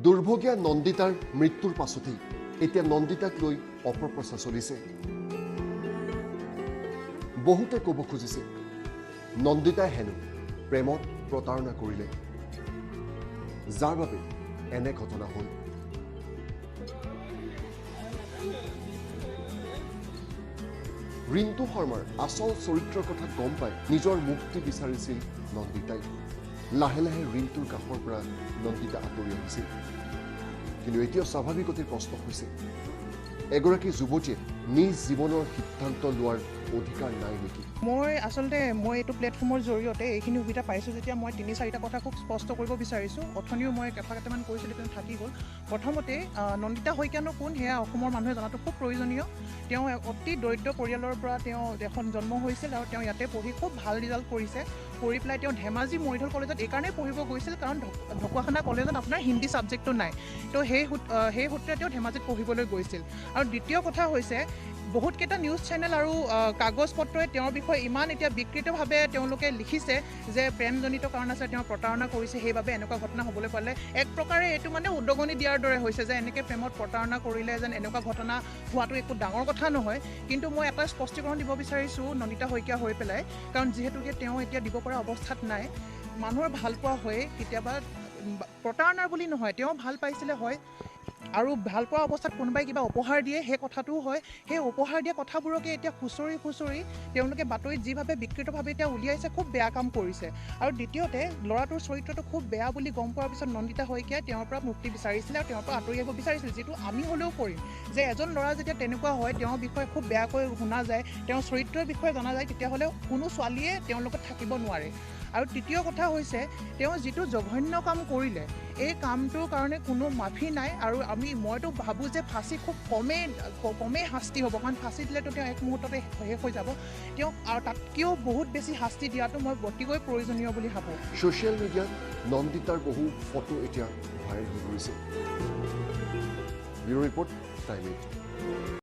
দুৰ্ভগীয়া নন্দিতাৰ মৃত্যুৰ পাছতেই এতিয়া নন্দিতাক লৈ অপপ্ৰচাৰ চলিছে। বহুতে ক'ব খুজিছে নন্দিতাই হেনো প্ৰেমত প্ৰতাৰণা কৰিলে, যাৰ বাবে এনে ঘটনা হ'ল। ৰিন্তু শৰ্মাৰ আচল চৰিত্ৰৰ কথা গম পাই নিজৰ মুক্তি বিচাৰিছিল নন্দিতাই। লাহে লাহে ৰিন্তুৰ কাষৰ পৰা নন্দিতা আঁতৰি আহিছিল। কিন্তু এতিয়া স্বাভাৱিকতে প্ৰশ্ন হৈছে, এগৰাকী যুৱতীয়ে নিজ জীৱনৰ সিদ্ধান্ত লোৱাৰ অধিকাৰ নাই নেকি? মই এইটো প্লেটফৰ্মৰ জৰিয়তে এইখিনি সুবিধা পাইছোঁ যেতিয়া মই ৩-৪টা কথা খুব স্পষ্ট কৰিব বিচাৰিছোঁ। অথনিও মই কথা কেইটামান কৈছিলোঁ, কিন্তু থাকি গ'ল। প্ৰথমতে নন্দিতা শইকীয়ানো কোন সেয়া অসমৰ মানুহে জনাটো খুব প্ৰয়োজনীয়। তেওঁ অতি দৰিদ্ৰ পৰিয়ালৰ পৰা তেওঁ এখন জন্ম হৈছিল আৰু তেওঁ ইয়াতে পঢ়ি খুব ভাল ৰিজাল্ট কৰিছে। কৰি পেলাই তেওঁ ধেমাজি মৰিধল কলেজত এইকাৰণেই পঢ়িব গৈছিল কাৰণ ঢকুৱাখানা কলেজত আপোনাৰ হিন্দী ছাবজেক্টটো নাই। তো সেই সূত্ৰে তেওঁ ধেমাজিত পঢ়িবলৈ গৈছিল। আৰু দ্বিতীয় কথা হৈছে, বহুতকেইটা নিউজ চেনেল আৰু কাগজ পত্ৰই তেওঁৰ বিষয়ে ইমান এতিয়া বিকৃতভাৱে তেওঁলোকে লিখিছে যে প্ৰেমজনিত কাৰণ আছে, তেওঁ প্ৰতাৰণা কৰিছে, সেইবাবে এনেকুৱা ঘটনা হ'বলৈ পালে। এক প্ৰকাৰে এইটো মানে উদগনি দিয়াৰ দৰে হৈছে যে এনেকৈ প্ৰেমত প্ৰতাৰণা কৰিলে যেন এনেকুৱা ঘটনা হোৱাটো একো ডাঙৰ কথা নহয়। কিন্তু মই এটা স্পষ্টীকৰণ দিব বিচাৰিছোঁ নন্দিতা শইকীয়া হৈ পেলাই, কাৰণ যিহেতুকে তেওঁ এতিয়া দিব পৰা অৱস্থাত নাই। মানুহৰ ভাল পোৱা হয়ে কেতিয়াবা প্ৰতাৰণাৰ বুলি নহয়, তেওঁ ভাল পাইছিলে হয়, আৰু ভাল পোৱা অৱস্থাত কোনোবাই কিবা উপহাৰ দিয়ে সেই কথাটোও হয়। সেই উপহাৰ দিয়া কথাবোৰকে এতিয়া খুচৰি তেওঁলোকে বাতৰিত যিভাৱে বিকৃতভাৱে এতিয়া উলিয়াইছে, খুব বেয়া কাম কৰিছে। আৰু দ্বিতীয়তে ল'ৰাটোৰ চৰিত্ৰটো খুব বেয়া বুলি গম পোৱাৰ পিছত নন্দিতা শইকীয়াই তেওঁৰ পৰা মুক্তি বিচাৰিছিলে আৰু তেওঁৰ পৰা আঁতৰি আহিব বিচাৰিছিল, যিটো আমি হ'লেও কৰিম। যে এজন ল'ৰা যেতিয়া তেনেকুৱা হয়, তেওঁৰ বিষয়ে খুব বেয়াকৈ শুনা যায়, তেওঁৰ চৰিত্ৰৰ বিষয়ে জনা যায়, তেতিয়াহ'লে কোনো ছোৱালীয়ে তেওঁৰ লগত থাকিব নোৱাৰে। আৰু তৃতীয় কথা হৈছে, তেওঁ যিটো জঘন্য কাম কৰিলে, এই কামটোৰ কাৰণে কোনো মাফি নাই। আৰু মইতো ভাবোঁ যে ফাঁচি খুব কমেই শাস্তি হ'ব, কাৰণ ফাঁচি দিলেতো তেওঁ এক মুহূৰ্ততে শেষ হৈ যাব। তেওঁক আৰু তাতকৈও বহুত বেছি শাস্তি দিয়াটো মই অতিকৈ প্ৰয়োজনীয় বুলি ভাবোঁ। ছ'চিয়েল মিডিয়াত নন্দিতাৰ বহু ফটো এতিয়া ভাইৰেল হৈ পৰিছে। Bureau report, time 8।